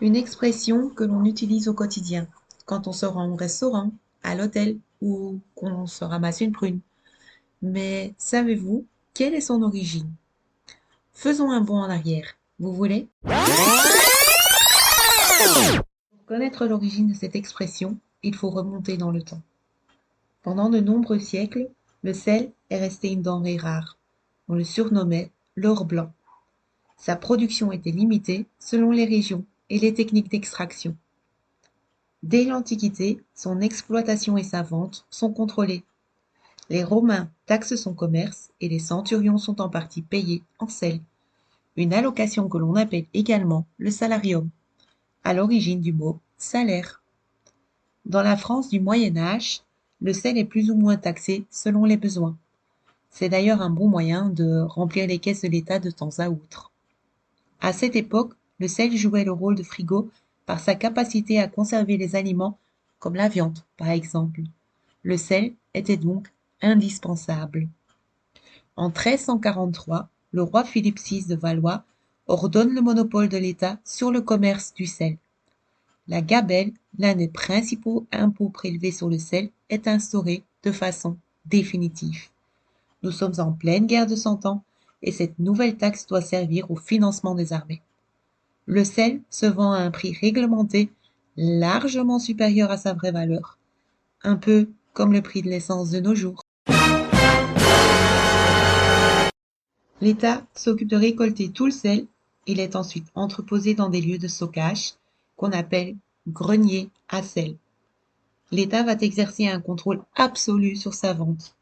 Une expression que l'on utilise au quotidien, quand on se rend au restaurant, à l'hôtel ou qu'on se ramasse une prune. Mais savez-vous quelle est son origine? Faisons un bond en arrière. Vous voulez? Pour connaître l'origine de cette expression, il faut remonter dans le temps. Pendant de nombreux siècles, le sel est resté une denrée rare. On le surnommait l'or blanc. Sa production était limitée selon les régions et les techniques d'extraction. Dès l'Antiquité, son exploitation et sa vente sont contrôlées. Les Romains taxent son commerce et les centurions sont en partie payés en sel, une allocation que l'on appelle également le salarium, à l'origine du mot salaire. Dans la France du Moyen Âge, le sel est plus ou moins taxé selon les besoins. C'est d'ailleurs un bon moyen de remplir les caisses de l'État de temps à autre. À cette époque, le sel jouait le rôle de frigo par sa capacité à conserver les aliments comme la viande, par exemple. Le sel était donc indispensable. En 1343, le roi Philippe VI de Valois ordonne le monopole de l'État sur le commerce du sel. La gabelle, l'un des principaux impôts prélevés sur le sel, est instaurée de façon définitive. Nous sommes en pleine guerre de Cent Ans et cette nouvelle taxe doit servir au financement des armées. Le sel se vend à un prix réglementé largement supérieur à sa vraie valeur, un peu comme le prix de l'essence de nos jours. L'État s'occupe de récolter tout le sel, il est ensuite entreposé dans des lieux de stockage qu'on appelle greniers à sel. L'État va exercer un contrôle absolu sur sa vente.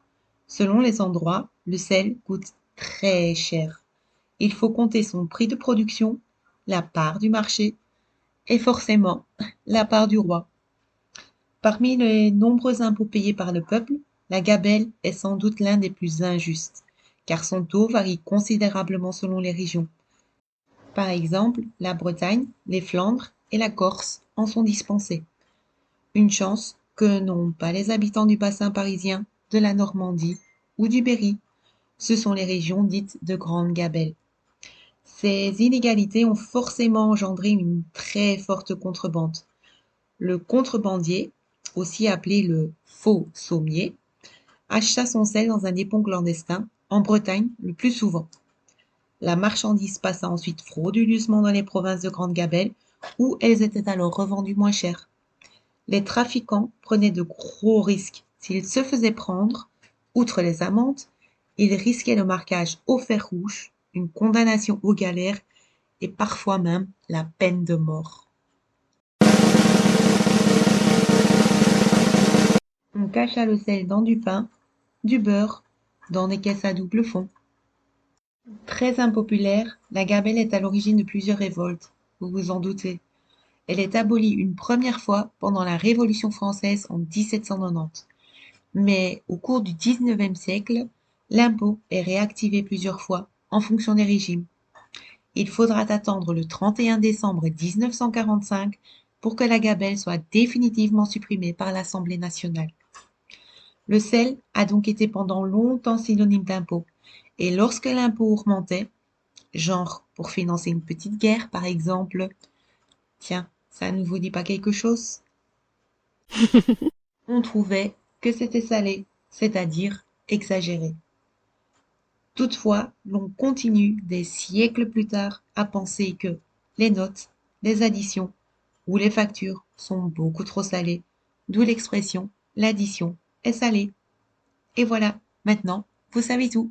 Selon les endroits, le sel coûte très cher. Il faut compter son prix de production, la part du marché et forcément la part du roi. Parmi les nombreux impôts payés par le peuple, la gabelle est sans doute l'un des plus injustes, car son taux varie considérablement selon les régions. Par exemple, la Bretagne, les Flandres et la Corse en sont dispensés. Une chance que n'ont pas les habitants du bassin parisien, de la Normandie ou du Berry. Ce sont les régions dites de grande gabelle. Ces inégalités ont forcément engendré une très forte contrebande. Le contrebandier, aussi appelé le faux sommier, acheta son sel dans un dépôt clandestin, en Bretagne le plus souvent. La marchandise passa ensuite frauduleusement dans les provinces de Grande Gabelle, où elles étaient alors revendues moins cher. Les trafiquants prenaient de gros risques. S'ils se faisaient prendre, outre les amendes, ils risquaient le marquage au fer rouge, une condamnation aux galères et parfois même la peine de mort. On cacha le sel dans du pain, du beurre, dans des caisses à double fond. Très impopulaire, la gabelle est à l'origine de plusieurs révoltes, vous vous en doutez. Elle est abolie une première fois pendant la Révolution française en 1790. Mais au cours du XIXe siècle, l'impôt est réactivé plusieurs fois en fonction des régimes. Il faudra attendre le 31 décembre 1945 pour que la gabelle soit définitivement supprimée par l'Assemblée nationale. Le sel a donc été pendant longtemps synonyme d'impôt. Et lorsque l'impôt augmentait, genre pour financer une petite guerre par exemple, tiens, ça ne vous dit pas quelque chose? On trouvait que c'était salé, c'est-à-dire exagéré. Toutefois, l'on continue des siècles plus tard à penser que les notes, les additions ou les factures sont beaucoup trop salées, d'où l'expression l'addition est salée. Et voilà, maintenant, vous savez tout.